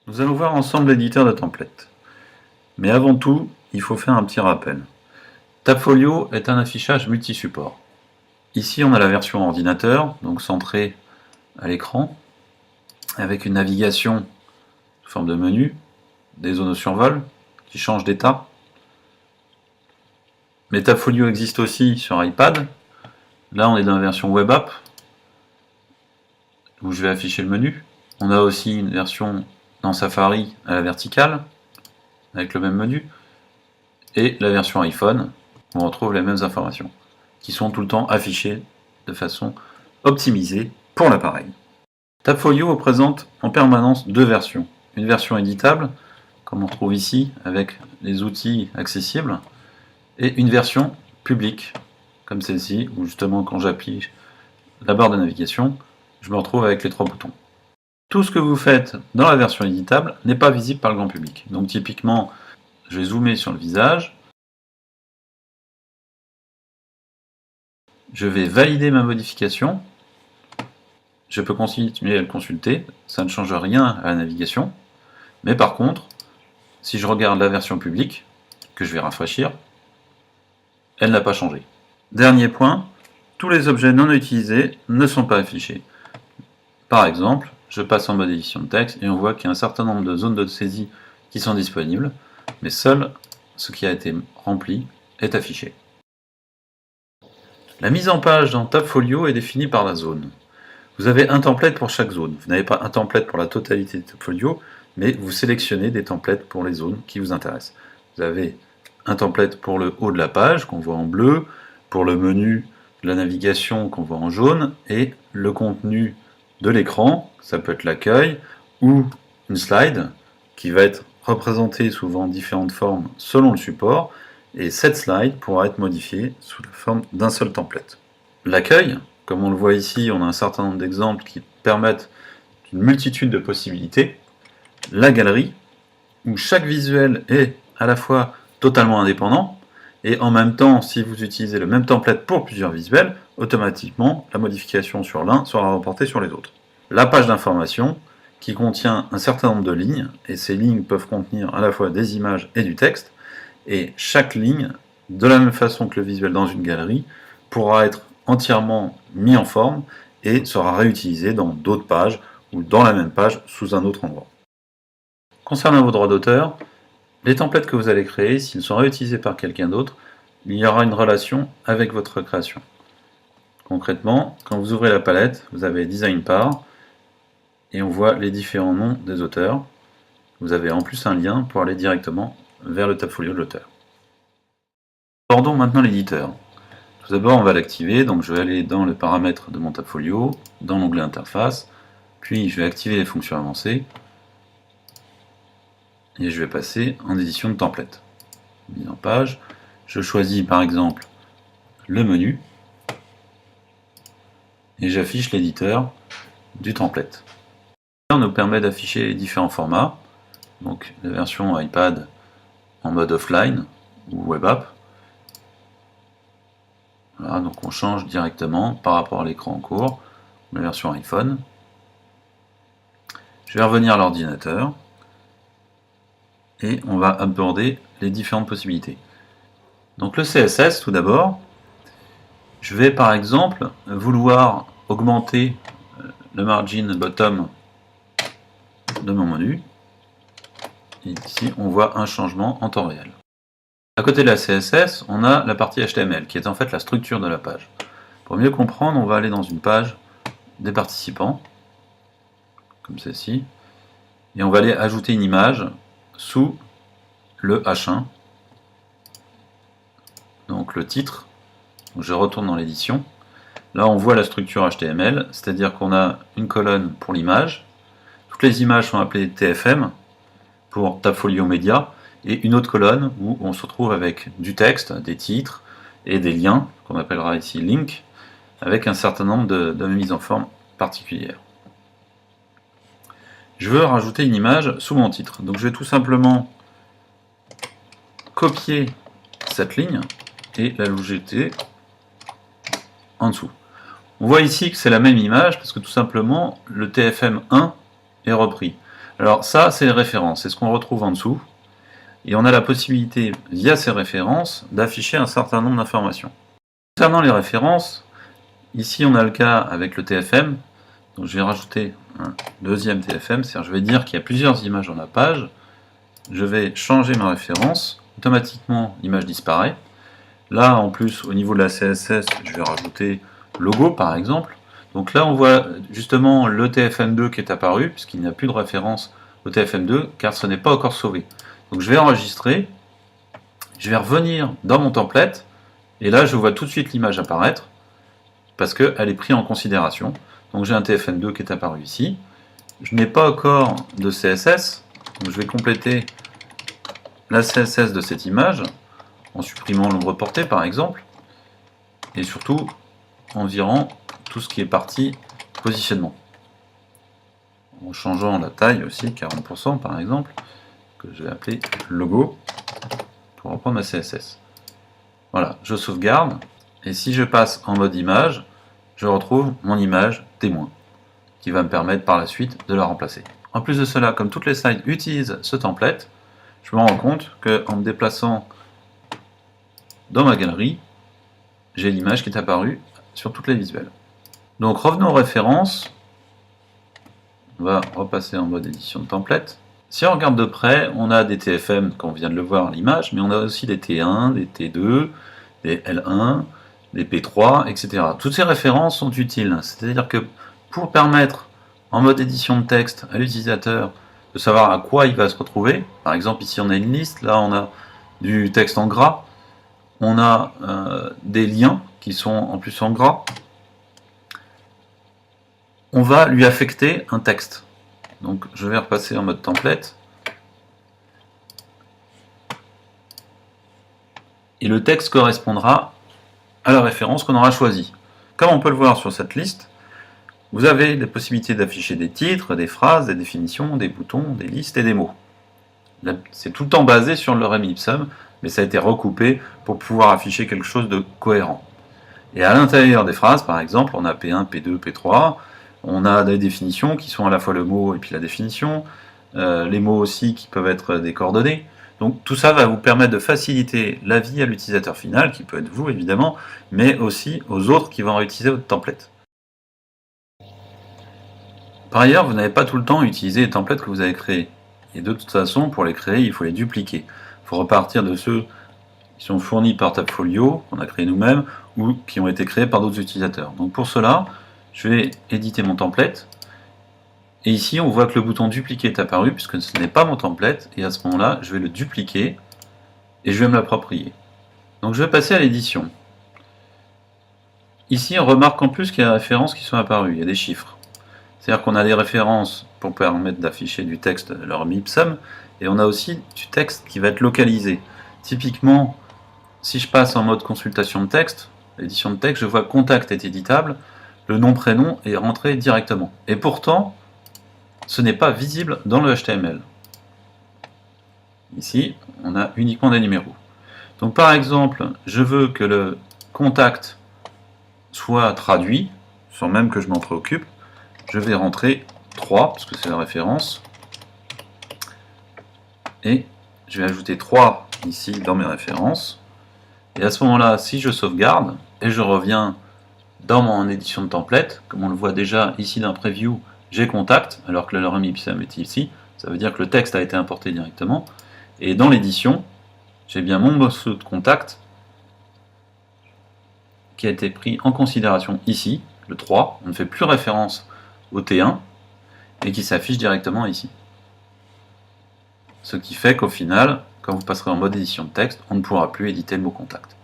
Nous allons voir ensemble l'éditeur de templates. Mais avant tout, il faut faire un petit rappel. Tapfolio est un affichage multi-support. Ici, on a la version ordinateur, donc centrée à l'écran, avec une navigation sous forme de menu, des zones de survol qui changent d'état. Mais Tapfolio existe aussi sur iPad. Là, on est dans la version web app, où je vais afficher le menu. On a aussi une version dans Safari à la verticale, avec le même menu, et la version iPhone, où on retrouve les mêmes informations, qui sont tout le temps affichées de façon optimisée pour l'appareil. Tapfolio présente en permanence deux versions. Une version éditable, comme on trouve ici, avec les outils accessibles, et une version publique, comme celle-ci, où justement quand j'appuie la barre de navigation, je me retrouve avec les trois boutons. Tout ce que vous faites dans la version éditable n'est pas visible par le grand public. Donc typiquement, je vais zoomer sur le visage, je vais valider ma modification, je peux continuer à le consulter, ça ne change rien à la navigation, mais par contre, si je regarde la version publique, que je vais rafraîchir, elle n'a pas changé. Dernier point, tous les objets non utilisés ne sont pas affichés. Par exemple, je passe en mode édition de texte et on voit qu'il y a un certain nombre de zones de saisie qui sont disponibles, mais seul ce qui a été rempli est affiché. La mise en page dans Tapfolio est définie par la zone. Vous avez un template pour chaque zone. Vous n'avez pas un template pour la totalité de Tapfolio, mais vous sélectionnez des templates pour les zones qui vous intéressent. Vous avez un template pour le haut de la page, qu'on voit en bleu, pour le menu de la navigation, qu'on voit en jaune, et le contenu de l'écran, ça peut être l'accueil, ou une slide, qui va être représentée souvent en différentes formes selon le support, et cette slide pourra être modifiée sous la forme d'un seul template. L'accueil, comme on le voit ici, on a un certain nombre d'exemples qui permettent une multitude de possibilités. La galerie, où chaque visuel est à la fois totalement indépendant, et en même temps, si vous utilisez le même template pour plusieurs visuels, automatiquement, la modification sur l'un sera reportée sur les autres. La page d'information, qui contient un certain nombre de lignes, et ces lignes peuvent contenir à la fois des images et du texte, et chaque ligne, de la même façon que le visuel dans une galerie, pourra être entièrement mis en forme et sera réutilisé dans d'autres pages ou dans la même page sous un autre endroit. Concernant vos droits d'auteur, les templates que vous allez créer, s'ils sont réutilisés par quelqu'un d'autre, il y aura une relation avec votre création. Concrètement, quand vous ouvrez la palette, vous avez Design Par, et on voit les différents noms des auteurs. Vous avez en plus un lien pour aller directement vers le Tapfolio de l'auteur. Abordons maintenant l'éditeur. Tout d'abord, on va l'activer, donc je vais aller dans les paramètres de mon Tapfolio, dans l'onglet Interface, puis je vais activer les fonctions avancées, et je vais passer en édition de template. Mise en page, je choisis par exemple le menu, et j'affiche l'éditeur du template. On nous permet d'afficher les différents formats, donc la version iPad en mode offline ou web app. Voilà, donc on change directement par rapport à l'écran en cours, la version iPhone. Je vais revenir à l'ordinateur et on va aborder les différentes possibilités. Donc le CSS tout d'abord, je vais par exemple vouloir augmenter le margin bottom de mon menu. Et ici on voit un changement en temps réel. À côté de la CSS, on a la partie HTML, qui est en fait la structure de la page. Pour mieux comprendre, on va aller dans une page des participants, comme celle-ci, et on va aller ajouter une image sous le H1, donc le titre. Donc je retourne dans l'édition. Là, on voit la structure HTML, c'est-à-dire qu'on a une colonne pour l'image. Toutes les images sont appelées TFM, pour Tapfolio Media, et une autre colonne où on se retrouve avec du texte, des titres et des liens, qu'on appellera ici link, avec un certain nombre de mises en forme particulières. Je veux rajouter une image sous mon titre, donc je vais tout simplement copier cette ligne et la jeter en dessous. On voit ici que c'est la même image parce que tout simplement le TFM1 est repris. Alors ça, c'est les références, c'est ce qu'on retrouve en dessous. Et on a la possibilité, via ces références, d'afficher un certain nombre d'informations. Concernant les références, ici on a le cas avec le TFM. Donc je vais rajouter un deuxième TFM, c'est-à-dire je vais dire qu'il y a plusieurs images dans la page. Je vais changer ma référence, automatiquement l'image disparaît. Là en plus au niveau de la CSS, je vais rajouter logo par exemple. Donc là on voit justement le TFM2 qui est apparu, puisqu'il n'y a plus de référence au TFM2, car ce n'est pas encore sauvé. Donc je vais enregistrer, je vais revenir dans mon template, et là je vois tout de suite l'image apparaître, parce qu'elle est prise en considération. Donc j'ai un TFM2 qui est apparu ici. Je n'ai pas encore de CSS, donc je vais compléter la CSS de cette image, en supprimant l'ombre portée par exemple, et surtout en virant tout ce qui est partie positionnement. En changeant la taille aussi, 40% par exemple, que je vais appeler logo, pour reprendre ma CSS. Voilà, je sauvegarde, et si je passe en mode image, je retrouve mon image témoin, qui va me permettre par la suite de la remplacer. En plus de cela, comme toutes les slides utilisent ce template, je me rends compte qu'en me déplaçant dans ma galerie, j'ai l'image qui est apparue sur toutes les visuels. Donc revenons aux références, on va repasser en mode édition de template. Si on regarde de près, on a des TFM, comme on vient de le voir à l'image, mais on a aussi des T1, des T2, des L1, des P3, etc. Toutes ces références sont utiles, c'est-à-dire que pour permettre en mode édition de texte à l'utilisateur de savoir à quoi il va se retrouver, par exemple ici on a une liste, là on a du texte en gras, on a des liens qui sont en plus en gras, on va lui affecter un texte. Donc je vais repasser en mode template. Et le texte correspondra à la référence qu'on aura choisie. Comme on peut le voir sur cette liste, vous avez des possibilités d'afficher des titres, des phrases, des définitions, des boutons, des listes et des mots. C'est tout le temps basé sur le lorem ipsum, mais ça a été recoupé pour pouvoir afficher quelque chose de cohérent. Et à l'intérieur des phrases, par exemple, on a P1, P2, P3, on a des définitions qui sont à la fois le mot et puis la définition, les mots aussi qui peuvent être des coordonnées. Donc tout ça va vous permettre de faciliter la vie à l'utilisateur final, qui peut être vous évidemment, mais aussi aux autres qui vont utiliser votre template. Par ailleurs, vous n'avez pas tout le temps utilisé les templates que vous avez créés. Et de toute façon, pour les créer, il faut les dupliquer. Il faut repartir de ceux qui sont fournis par Tapfolio, qu'on a créé nous-mêmes, ou qui ont été créés par d'autres utilisateurs. Donc pour cela, je vais éditer mon template. Et ici, on voit que le bouton dupliquer est apparu, puisque ce n'est pas mon template. Et à ce moment-là, je vais le dupliquer et je vais me l'approprier. Donc je vais passer à l'édition. Ici, on remarque en plus qu'il y a des références qui sont apparues. Il y a des chiffres. C'est-à-dire qu'on a des références pour permettre d'afficher du texte lorem ipsum, et on a aussi du texte qui va être localisé. Typiquement, si je passe en mode consultation de texte, édition de texte, je vois que contact est éditable, le nom-prénom est rentré directement. Et pourtant, ce n'est pas visible dans le HTML. Ici, on a uniquement des numéros. Donc par exemple, je veux que le contact soit traduit, sans même que je m'en préoccupe. Je vais rentrer 3, parce que c'est la référence. Et je vais ajouter 3 ici dans mes références. Et à ce moment-là, si je sauvegarde, et je reviens dans mon édition de template, comme on le voit déjà ici dans Preview, j'ai contact, alors que le lorem ipsum est ici. Ça veut dire que le texte a été importé directement. Et dans l'édition, j'ai bien mon morceau de contact qui a été pris en considération ici, le 3. On ne fait plus référence au T1 et qui s'affiche directement ici. Ce qui fait qu'au final, quand vous passerez en mode édition de texte, on ne pourra plus éditer le mot contact.